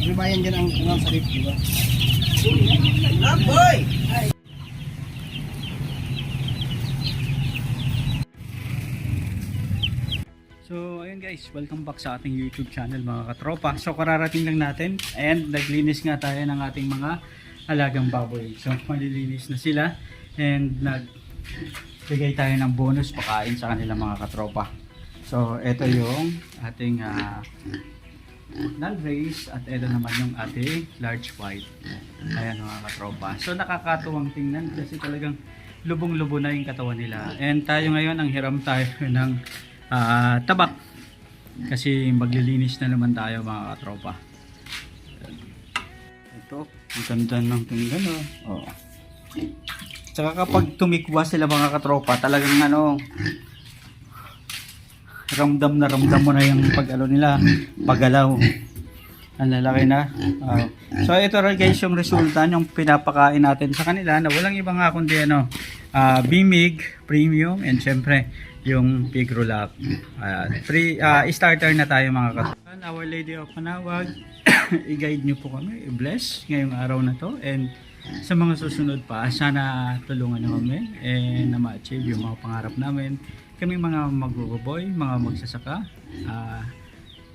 Ribayan dyan ang sarip, di ba? Boy! So ayun guys, welcome back sa ating YouTube channel mga katropa. So kararating lang natin and naglinis nga tayo ng ating mga alagang baboy. So malilinis na sila and nagbigay tayo ng bonus pakain sa kanila mga katropa. So ito yung ating non-race at ito naman yung ating large white. Ayan mga katropa. So nakakatuwang tingnan kasi talagang lubong-lubo na yung katawan nila. And tayo ngayon ang hiram tayo ng tabak kasi maglilinis na naman tayo mga katropa. Ito, ang ganda ng tingnan oh. Tsaka kapag tumikwas sila mga katropa, talagang ramdam mo na yung nila, paggalaw. Ang lalaki na. So ito rin guys yung resulta yung pinapakain natin sa kanila na walang ibang kundi Bimig Premium and syempre yung Pigrolap. Free starter na tayo mga katropa. Our Lady of Manawag, i-guide nyo po kami, i-bless ngayong araw na to, and sa mga susunod pa sana tulungan nyo kami na ma-achieve yung mga pangarap namin. Kami mga magbuboy, mga magsasaka,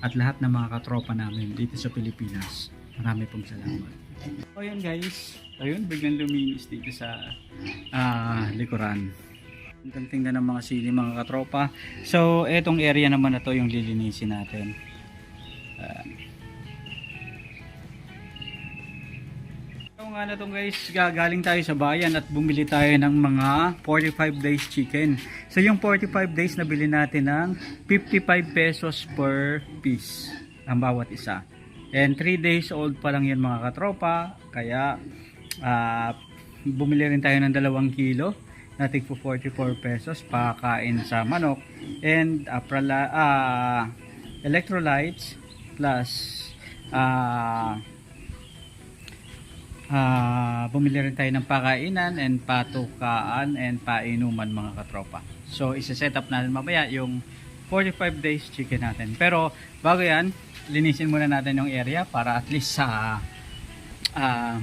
at lahat ng mga katropa namin dito sa Pilipinas. Marami pong salamat. So yun guys, ayun biglang luminis dito sa likuran. Ang tingnan ng mga sili mga katropa. So etong area naman na to yung lilinisin natin. So nga na to guys, gagaling tayo sa bayan at bumili tayo ng mga 45 days chicken. So yung 45 days nabili natin ng 55 pesos per piece ang bawat isa. And 3 days old pa lang yan mga katropa. Kaya bumili rin tayo ng 2 kilo. Natin po 44 pesos pakain sa manok and electrolytes plus bumili rin tayo ng pakainan and patukaan and painuman mga katropa. So isa-set up natin mamaya yung 45 days chicken natin. Pero bago yan, linisin muna natin yung area para at least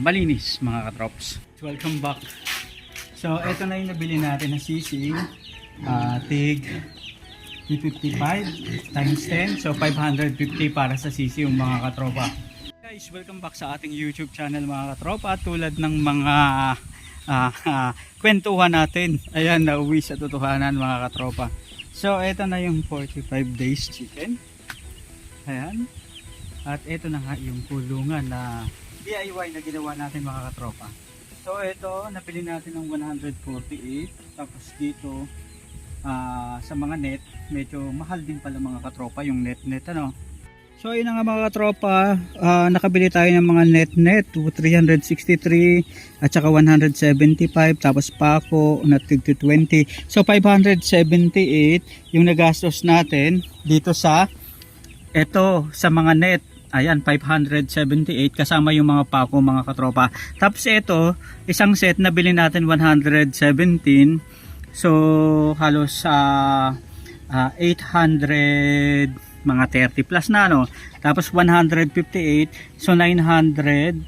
malinis mga katrops. Welcome back. So, ito na yung nabili natin na sisig, tig 55 times 10, so 550 para sa sisig yung mga katropa. Guys, welcome back sa ating YouTube channel mga katropa. Tulad ng mga kwentuhan natin, ayan, nauwi sa totohanan mga katropa. So, ito na yung 45 days chicken. Ayan. At ito na nga yung kulungan na DIY na ginawa natin mga katropa. So ito, napili natin ng 148. Tapos dito sa mga net, medyo mahal din pala mga katropa yung net So ayun nga mga katropa, nakabili tayo ng mga net 363 at saka 175, tapos pako na tig 20. So 578 yung nagastos natin dito sa mga net. Ayan, 578 kasama yung mga pako mga katropa. Tapos ito, isang set na bili natin 117. So halos 800 mga 30 plus na Tapos 158, so 900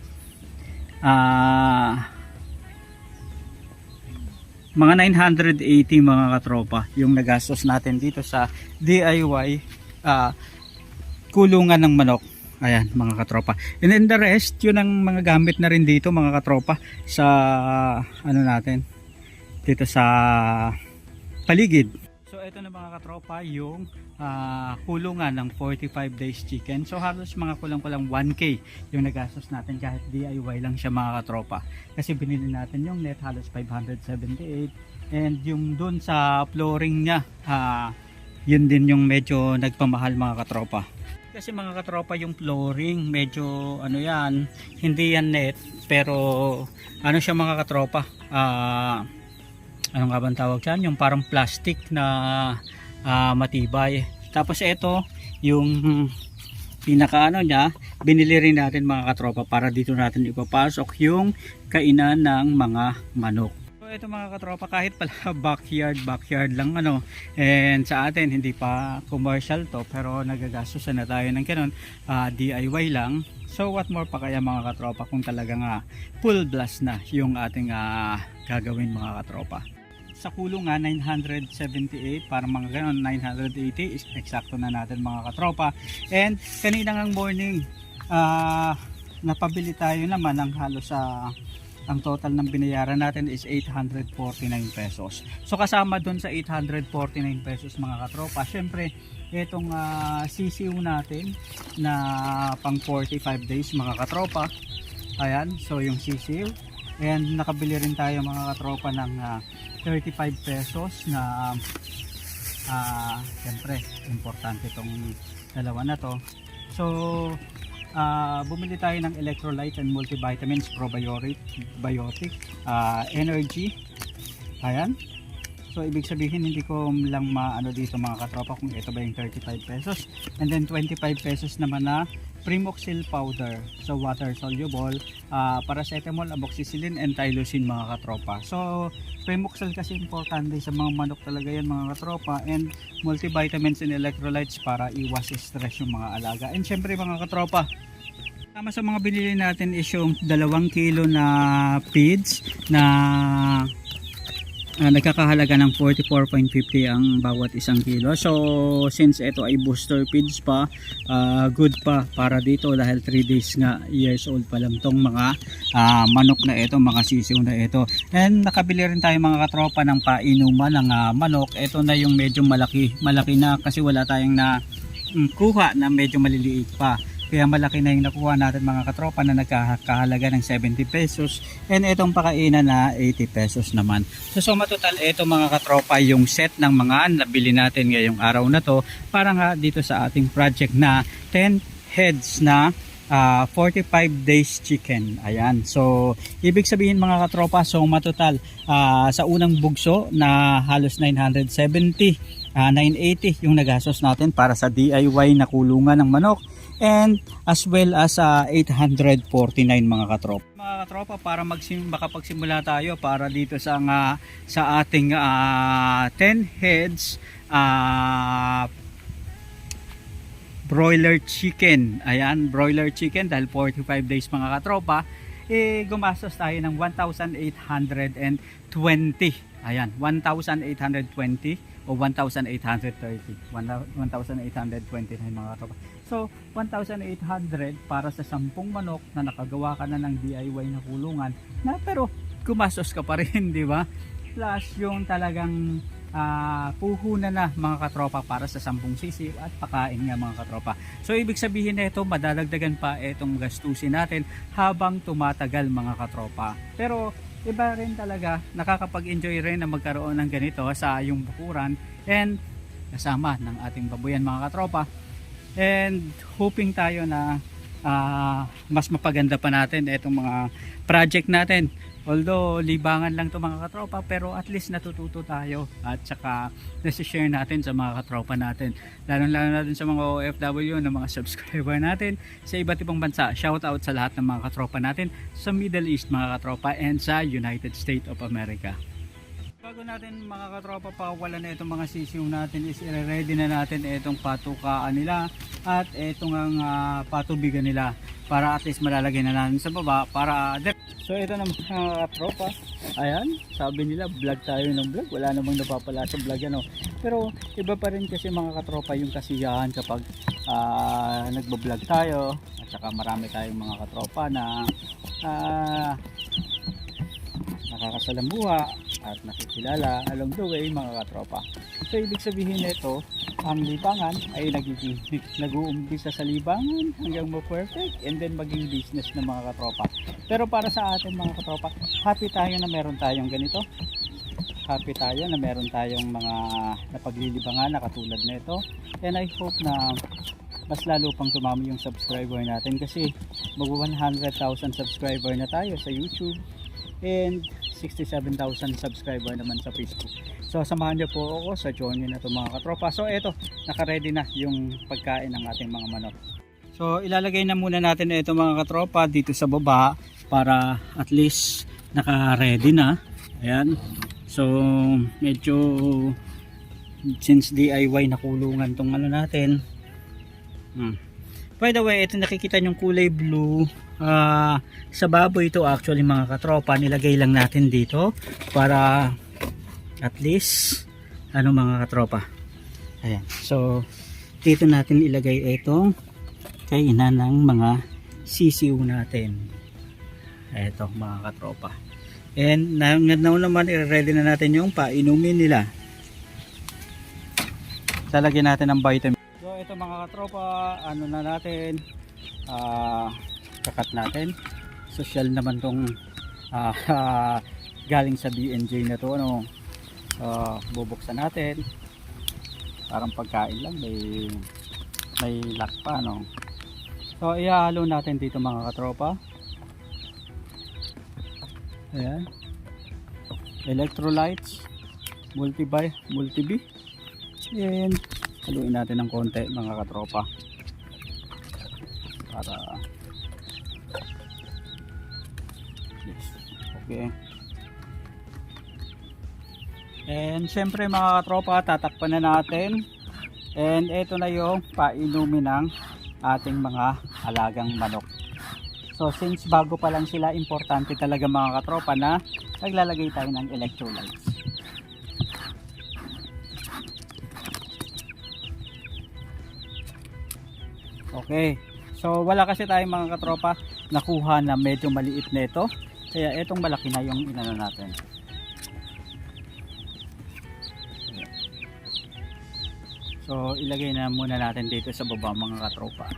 mga 980 mga katropa yung nagastos natin dito sa DIY kulungan ng manok. Ayan mga katropa. And then the rest, yun ang mga gamit na rin dito mga katropa sa natin dito sa paligid. So ito na mga katropa yung kulungan ng 45 days chicken. So halos mga kulang 1K yung nagastos natin kahit DIY lang siya mga katropa. Kasi binili natin yung net halos 578 and yung dun sa flooring niya yun din yung medyo nagpamahal mga katropa. Kasi mga katropa yung flooring medyo yan, hindi yan net pero siya mga katropa, ano nga bang tawag dyan, yung parang plastic na matibay. Tapos ito yung pinaka niya, binili rin natin mga katropa para dito natin ipapasok yung kainan ng mga manok. So ito mga katropa, kahit pala backyard lang ano, and sa atin hindi pa commercial to, pero nagagastos na tayo ng ganun, DIY lang. So what more pa kaya mga katropa kung talagang full blast na yung ating gagawin mga katropa. Sa kulungan 978, para mga ganun 980 is eksakto na natin mga katropa. And kanina ngang morning napabili tayo naman ng halos ang total ng binayaran natin is 849 pesos. So kasama dun sa 849 pesos mga katropa, syempre itong sisiw natin na pang 45 days mga katropa. Ayan, so yung sisiw. And nakabili rin tayo mga katropa ng 35 pesos na syempre importante itong dalawa na to. So bumili tayo ng electrolyte and multivitamins, probiotic, energy. Ayan. So ibig sabihin hindi ko lang maano dito mga katropa kung ito ba yung 35 pesos. And then 25 pesos naman na Primoxil powder. So water soluble, paracetamol, amoxicillin and tylosin mga katropa. So Primoxil kasi importante sa mga manok talaga yan mga katropa, and multivitamins and electrolytes para iwas stress yung mga alaga. And syempre mga katropa, tama sa mga binili natin is yung 2 kilo na feeds na nagkakahalaga ng 44.50 ang bawat isang kilo. So since ito ay booster feeds pa, good pa para dito dahil 3 days nga years old pa lang tong mga manok na ito, mga sisiw na ito. And nakabili rin tayo mga katropa ng painuman ng manok. Ito na yung medyo malaki na kasi wala tayong na kuha na medyo maliliit pa. Kaya malaki na yung nakuha natin mga katropa na nagkakahalaga ng 70 pesos. And itong pakainan na 80 pesos naman. So suma total ito mga katropa yung set ng mga nabili natin ngayong araw na to. Para nga dito sa ating project na 10 heads na 45 days chicken. Ayan. So ibig sabihin mga katropa, so matotal sa unang bugso na halos 970, 980 yung nagastos natin para sa DIY na kulungan ng manok. And as well as 849 mga katropa. Mga katropa, para makapagsimula tayo para dito sa ating 10 heads broiler chicken. Ayan, broiler chicken dahil 45 days mga katropa, gumastos tayo ng 1,820. Ayan, 1,820 o 1,830. 1,829 mga katropa. So 1,800 para sa 10 manok na nakagawa ka na ng DIY na kulungan na pero gumastos ka pa rin, di ba? Plus yung talagang puhunan na mga katropa para sa 10 sisiw at pakain nga mga katropa. So ibig sabihin na ito, madadagdagan pa itong gastusin natin habang tumatagal mga katropa. Pero iba rin talaga, nakakapag-enjoy rin na magkaroon ng ganito sa yung bukuran and kasama ng ating babuyan mga katropa. And hoping tayo na mas mapaganda pa natin itong mga project natin. Although libangan lang to mga katropa, pero at least natututo tayo at saka nasi-share natin sa mga katropa natin. Lalo na din sa mga OFW na mga subscriber natin sa iba't ibang bansa. Shout out sa lahat ng mga katropa natin sa Middle East mga katropa and sa United States of America. Bago natin mga katropa pakawalan na itong mga sisiw natin is i-ready na natin itong patukaan nila at itong patubigan nila para at least malalagay na natin sa baba para so ito na mga katropa, ayan, sabi nila vlog tayo ng vlog, wala namang napapala sa vlog ano, pero iba pa rin kasi mga katropa yung kasiyahan kapag nagbablog tayo at saka marami tayong mga katropa na nakakasalambuha at nakikilala along the way mga katropa. So ibig sabihin nito, ang libangan ay nag-uumpisa sa libangan hanggang ma-perfect and then maging business ng mga katropa. Pero para sa atin mga katropa, happy tayo na meron tayong ganito. Happy tayo na meron tayong mga napaglilibangan na katulad nito. And I hope na mas lalo pang tumami yung subscriber natin kasi mag 100,000 subscriber na tayo sa YouTube and 67,000 subscriber naman sa Facebook. So samahan niyo po ako sa journey na ito mga katropa. So eto, naka-ready na yung pagkain ng ating mga manok. So ilalagay na muna natin ito mga katropa dito sa baba para at least naka-ready na. Ayan. So medyo since DIY na kulungan tong ano natin. By the way, ito nakikita yung kulay blue. Sa baboy ito actually mga katropa, nilagay lang natin dito para at least ano mga katropa. Ayan. So dito natin ilagay itong kainan ng mga sisiw natin. Ito mga katropa. And now naman i-ready na natin yung painumin nila. Lalagyan natin ng vitamin. So ito mga katropa, ano na natin, kakat natin. Social naman tong galing sa BNJ na to, ano, bubuksan natin. Parang pagkain lang, may lock pa, no. So ihahalo natin dito mga katropa. Ayan. Electrolytes, multi-B. And haluin natin ng konti mga katropa para yes. Okay. And syempre mga katropa, tatakpan na natin. And ito na yung painumin ng ating mga alagang manok. So since bago pa lang sila, importante talaga mga katropa na naglalagay tayo ng electrolytes. Okay, so wala kasi tayong mga katropa nakuha na medyo maliit na ito, kaya itong malaki na yung inano natin. So ilagay na muna natin dito sa baba mga katropa.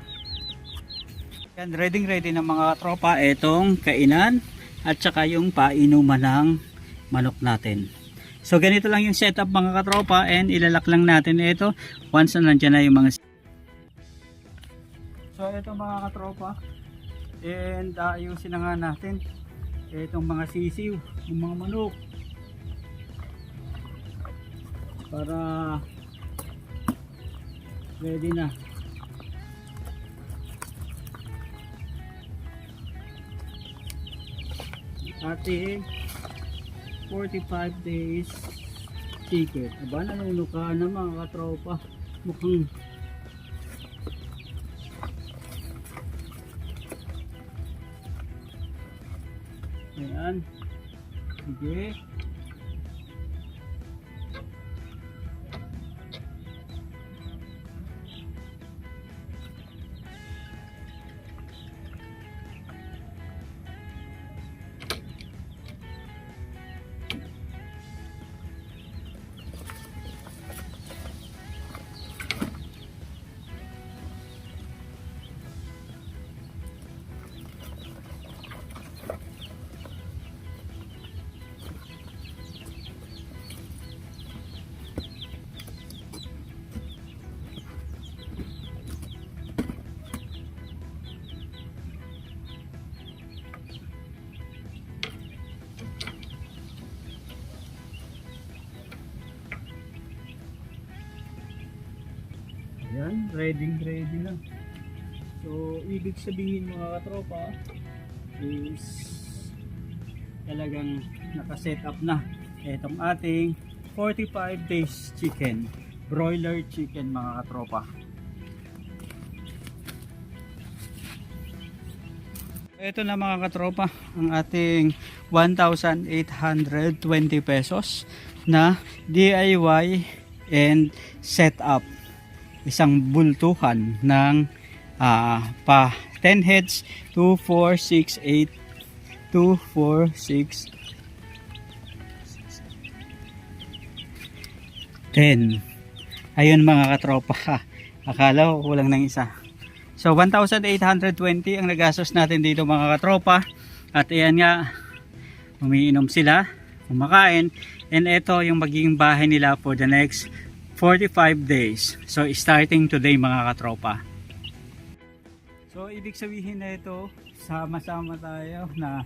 Yan, ready na mga katropa itong kainan at saka yung painuman ng manok natin. So ganito lang yung setup mga katropa, and ilalak lang natin ito once na nandyan na yung mga. So ito mga katropa, and ayusin na nga natin itong mga sisiw, yung mga manok, para ready na. Ating 45 days ticket. Aba, nanunuka na mga katropa, mukhang ayan. Sige. Ayan, ready na. So, ibig sabihin mga katropa is talagang nakaset up na itong ating 45 days chicken, broiler chicken mga katropa. Ito na mga katropa, ang ating 1,820 pesos na DIY and setup. Isang bultuhan ng pa 10 heads, 2, 4, 6, 8, 2, 4, 6, 10. Ayun mga katropa, akala ko kulang ng isa. So 1,820 ang nagastos natin dito mga katropa. At ayan nga, umiinom sila, kumakain, and ito yung magiging bahay nila for the next 45 days. So starting today mga katropa. So ibig sabihin na ito, sama-sama tayo na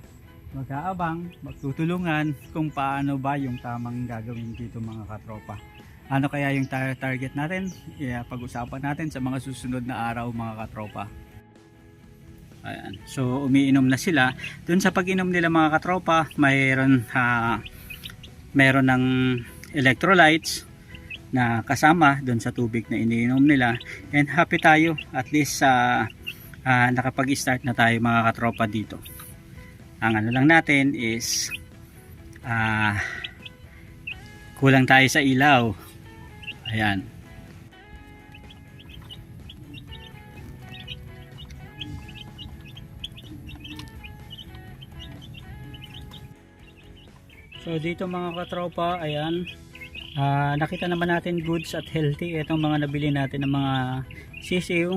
mag-aabang, magtutulungan kung paano ba yung tamang gagawin dito mga katropa. Ano kaya yung target natin? Pag-usapan natin sa mga susunod na araw mga katropa. Ayan. So umiinom na sila. Dun sa pag-inom nila mga katropa, mayroon meron ng electrolytes na kasama doon sa tubig na iniinom nila, and happy tayo at least sa nakapag-start na tayo mga katropa dito. Ang ano lang natin is kulang tayo sa ilaw. Ayan. So dito mga katropa, ayan, nakita naman natin goods at healthy itong mga nabili natin ng mga sisiw,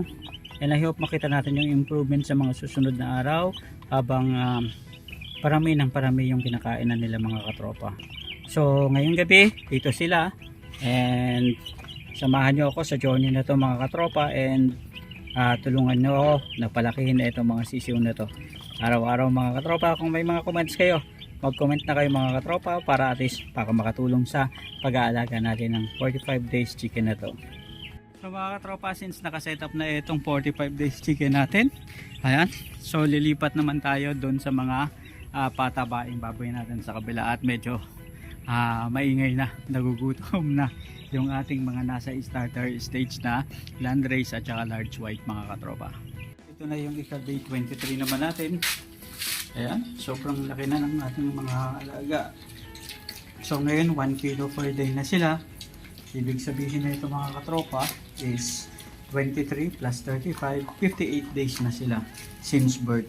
and I hope makita natin yung improvement sa mga susunod na araw habang parami ng parami yung kinakainan nila mga katropa. So ngayong gabi dito sila, and samahan nyo ako sa journey na to mga katropa, and tulungan nyo ako na palakihin na itong mga sisiw na to araw-araw mga katropa. Kung may mga comments kayo, mag-comment na kayo mga katropa para at least para makatulong sa pag-aalaga natin ng 45 days chicken na to. So mga katropa, since nakasetup na itong 45 days chicken natin, ayan, so lilipat naman tayo doon sa mga patabaing baboy natin sa kabila, at medyo maingay na, nagugutom na yung ating mga nasa starter stage na landrace at saka large white mga katropa. Ito na yung ika-day 23 naman natin. Ayan, sobrang laki na ng ating mga alaga. So ngayon 1 kilo per day na sila. Ibig sabihin na ito mga katropa is 23 plus 35, 58 days na sila since birth.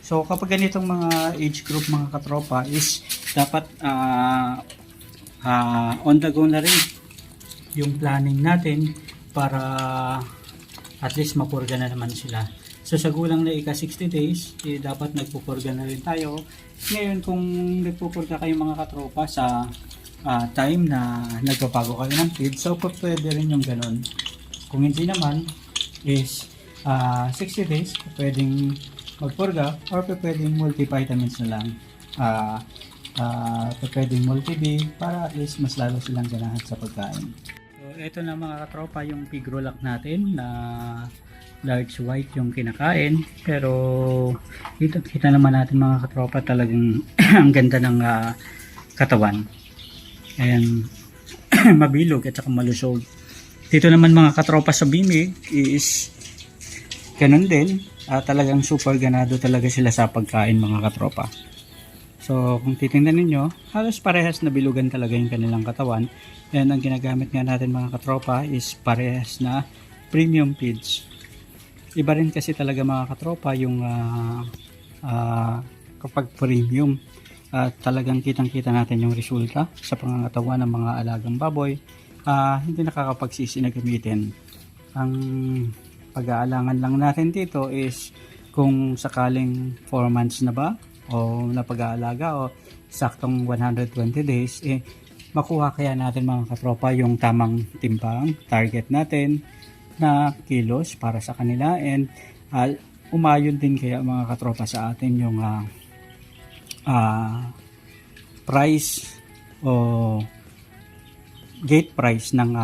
So kapag ganitong mga age group mga katropa is dapat on the go na rin yung planning natin para at least mapurga na naman sila. So sa gulang na ika 60 days, dapat nagpupurga na rin tayo. Ngayon kung nagpupurga kayo mga katropa sa time na nagpapago kayo ng feed, so pwede rin yung ganun. Kung hindi naman is 60 days, pwedeng magpurga, or pwedeng multivitamins na lang. Pwedeng multi-B para at least mas lalo silang ganahan sa pagkain. So ito na mga katropa yung pig rolak natin na large white yung kinakain, pero kita naman natin mga katropa talagang ang ganda ng katawan. Ayan, mabilog at saka malusog. Dito naman mga katropa sa bimig is ganun din, talagang super ganado talaga sila sa pagkain mga katropa. So kung titingnan ninyo, halos parehas na bilugan talaga yung kanilang katawan, and ang ginagamit nga natin mga katropa is parehas na premium feeds. Iba rin kasi talaga mga katropa yung kapag premium, talagang kitang-kita natin yung resulta sa pangangatawan ng mga alagang baboy. Hindi nakakapagsisi na gamitin. Ang pag-aalangan lang natin dito is kung sakaling 4 months na ba o napag-aalaga o saktong 120 days, makuha kaya natin mga katropa yung tamang timbang, target natin na kilos para sa kanila, and umayon din kaya mga katropa sa atin yung price o gate price ng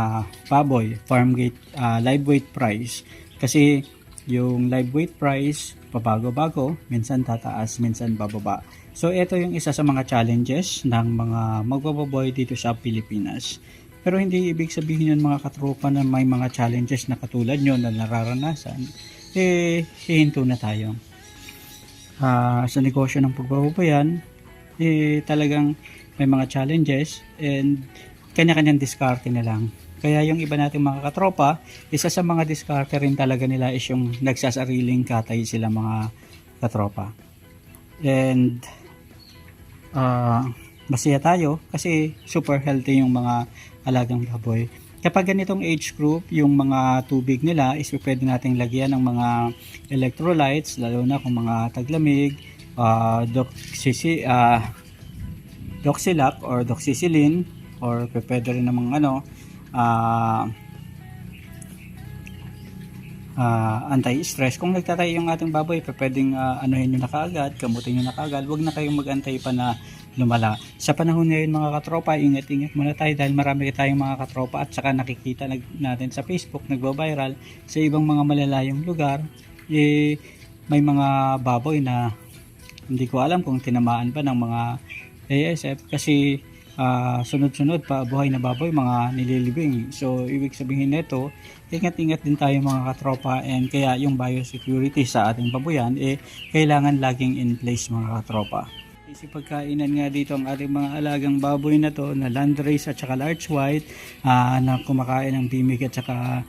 baboy, farm gate live weight price, kasi yung live weight price pabago-bago, minsan tataas, minsan bababa. So ito yung isa sa mga challenges ng mga magbababoy dito sa Pilipinas. Pero hindi ibig sabihin yun mga katropa na may mga challenges na katulad nyo na nararanasan, hihinto na tayo. Sa negosyo ng pagbababoyan, talagang may mga challenges, and kanya-kanyang diskarte na lang. Kaya yung iba nating mga katropa, isa sa mga diskarte rin talaga nila is yung nagsasariling katay sila mga katropa. And masaya tayo kasi super healthy yung mga alagang baboy. Kapag ganitong age group, yung mga tubig nila is pwede nating lagyan ng mga electrolytes, lalo na kung mga taglamig, Doxylac or doxycycline, or pwede rin namang anti-stress. Kung nagtatay yung ating baboy, pwedeng anuhin nyo na kaagad, kamutin nyo na kaagad. Huwag na kayong mag-antay pa na lumala. Sa panahon ngayon mga katropa, ingat-ingat muna tayo dahil marami tayong mga katropa, at saka nakikita natin sa Facebook, nagbo-viral sa ibang mga malalayong lugar, may mga baboy na hindi ko alam kung tinamaan pa ng mga ASF, kasi sunod-sunod pa buhay na baboy, mga nililibing. So ibig sabihin nito, ingat-ingat din tayo mga katropa, and kaya yung biosecurity sa ating baboyan kailangan laging in place mga katropa. Kasi pagkainan nga dito ang ating mga alagang baboy na to na landrace at saka large white, na kumakain ng bimig at saka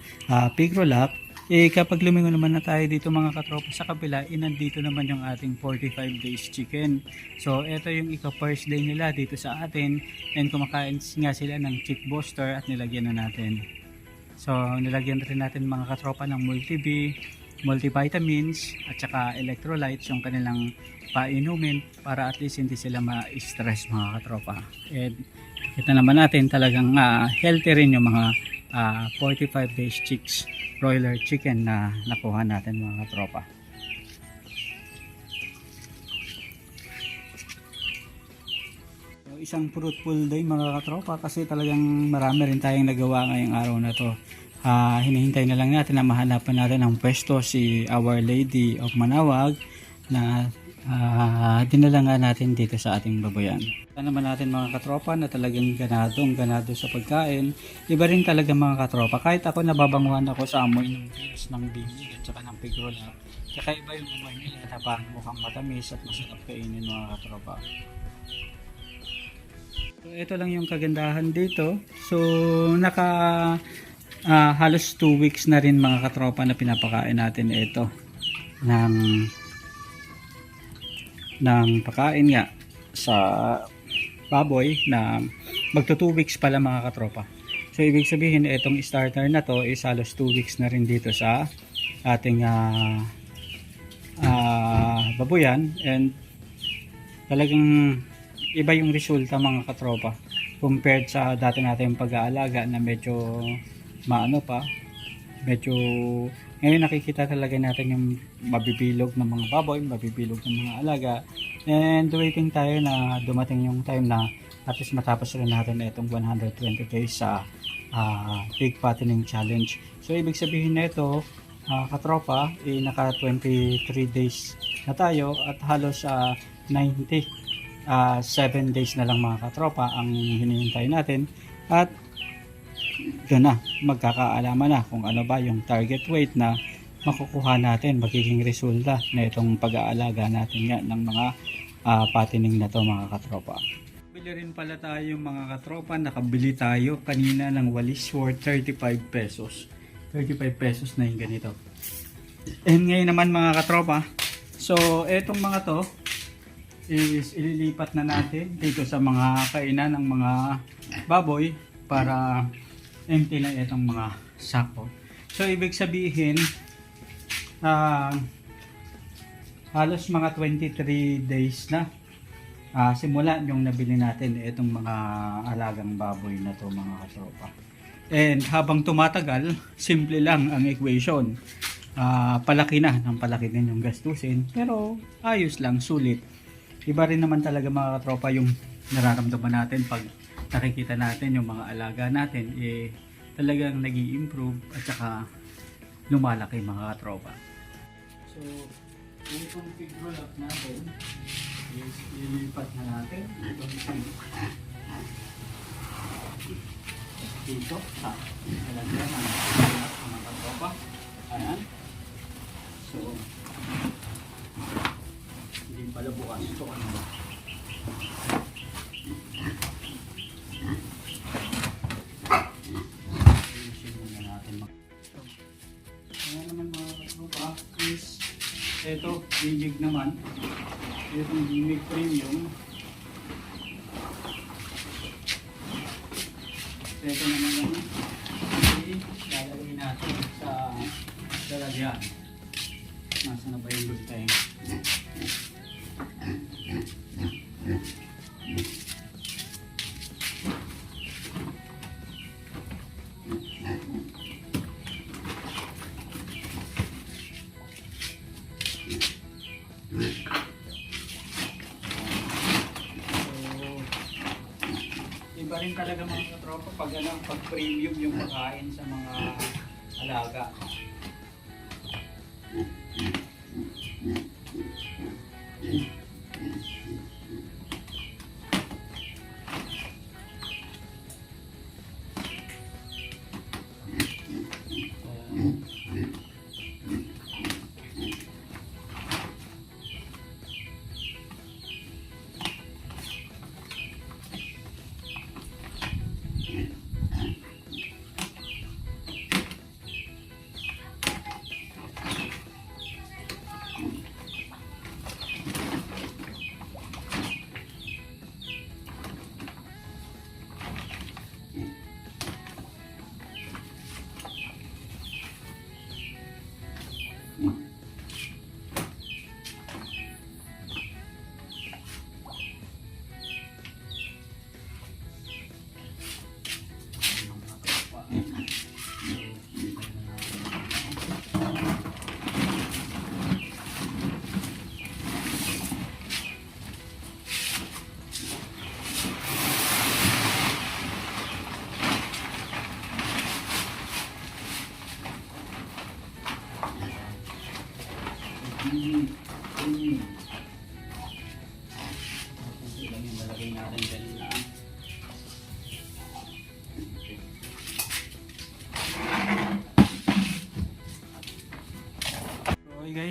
pigrolap. Kapag lumingon naman na tayo dito mga katropa sa kabila, nandito naman yung ating 45 days chicken. So ito yung first day nila dito sa atin, and kumakain nga sila ng chick booster at nilagyan na natin. So nilagyan rin natin mga katropa ng multivitamins at saka electrolytes yung kanilang painumin para at least hindi sila ma-stress mga katropa. And kita naman natin talagang healthy rin yung mga 45 days chicks broiler chicken na nakuha natin mga katropa. So, isang fruitful day mga katropa, kasi talagang marami rin tayong nagawa ngayong araw na to. Hinihintay na lang natin na mahanapan natin ang pwesto si Our Lady of Manawag na dinala nga natin dito sa ating baboyan. Ito naman natin mga katropa na talagang ganado sa pagkain. Iba rin talaga mga katropa. Kahit ako nababanguhan ako sa amoy ng ribs ng bimig at saka ng pigrola. Kaya iba yung amoy nila na parang mukhang matamis at masarap kainin mga katropa. So ito lang yung kagandahan dito. So halos 2 weeks na rin mga katropa na pinapakain natin ito ng pagkain nga sa baboy na magto 2 weeks pala mga katropa. So ibig sabihin itong starter na to is halos 2 weeks na rin dito sa ating baboyan, and talagang iba yung resulta mga katropa compared sa dati natin pag-aalaga na medyo ngayon nakikita talaga natin yung mabibilog ng mga baboy, mabibilog ng mga alaga, and waiting tayo na dumating yung time na at least matapos rin natin itong 120 days sa pig fattening challenge. So ibig sabihin na ito katropa, naka 23 days na tayo at halos 7 days na lang mga katropa ang hinihintay natin, at doon na magkakaalaman na kung ano ba yung target weight na makukuha natin, magiging resulta na itong pag-aalaga natin nga ng mga patining na to mga katropa. Bili rin pala tayo mga katropa, nakabili tayo kanina ng walis worth 35 pesos. 35 pesos na yung ganito. And ngayon naman mga katropa, so etong mga to is ililipat na natin dito sa mga kainan ng mga baboy para empty na itong mga sako. So ibig sabihin halos mga 23 days na simula yung nabili natin itong mga alagang baboy na to mga katropa. And habang tumatagal, simple lang ang equation. Palaki na ng palaki din yung gastusin, pero ayos lang, sulit. Iba rin naman talaga mga katropa yung nararamdaman natin pag nakikita natin yung mga alaga natin talagang nag-i-improve at saka lumalaki mga katropa. So itong pig roll-up natin is ililipat na natin dito sa lalagyan ng mga katropa. Ayan. So hindi pala bukas ito ito, bimig naman. Itong bimig premium. Ito naman naman. Ilalagay natin sa lalagyan. Nasa na ba yung buteng? Iba rin talaga mga katropa pag premium yung pagkain sa mga alaga.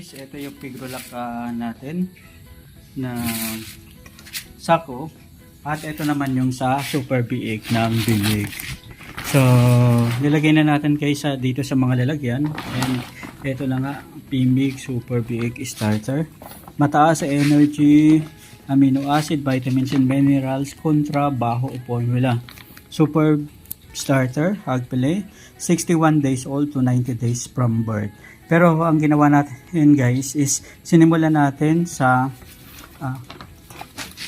guys, ito yung pigrolak natin na sako. At ito naman yung sa super biig ng bilig. So, nilagay na natin guys dito sa mga lalagyan. And ito na nga, PMIG Super Big Starter. Mataas sa energy, amino acid, vitamins and minerals, kontra, baho o formula. Super Starter, Hagpile, 61 days old to 90 days from birth. Pero ang ginawa natin guys is sinimulan natin sa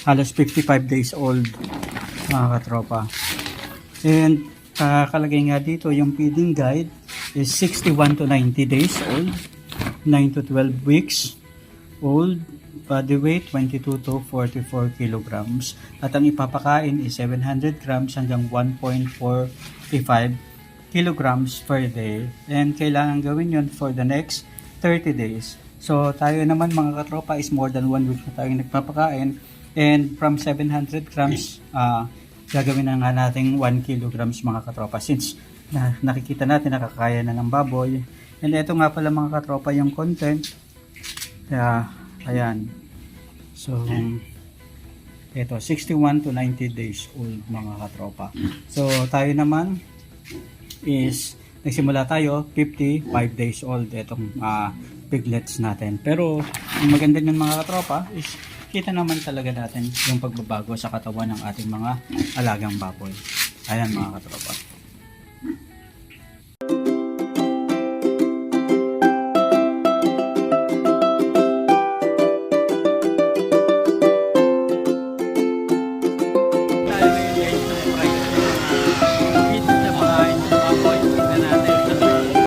halos 55 days old mga katropa. And kalagay nga dito yung feeding guide is 61 to 90 days old, 9 to 12 weeks old, body weight 22 to 44 kilograms. At ang ipapakain is 700 grams hanggang 1.45 kilograms per day. And kailangan gawin yon for the next 30 days. So tayo naman mga katropa is more than 1 week na tayong nagpapakain. And from 700 grams, gagawin na nga natin 1 kilograms mga katropa. Since nakikita natin nakakaya na ng baboy. And ito nga pala mga katropa yung content. Ayan. So, ito 61 to 90 days old mga katropa. So tayo naman is nagsimula tayo 55 days old itong piglets natin. Pero ang maganda ng mga katropa is kita naman talaga natin yung pagbabago sa katawan ng ating mga alagang baboy. Ayan mga katropa.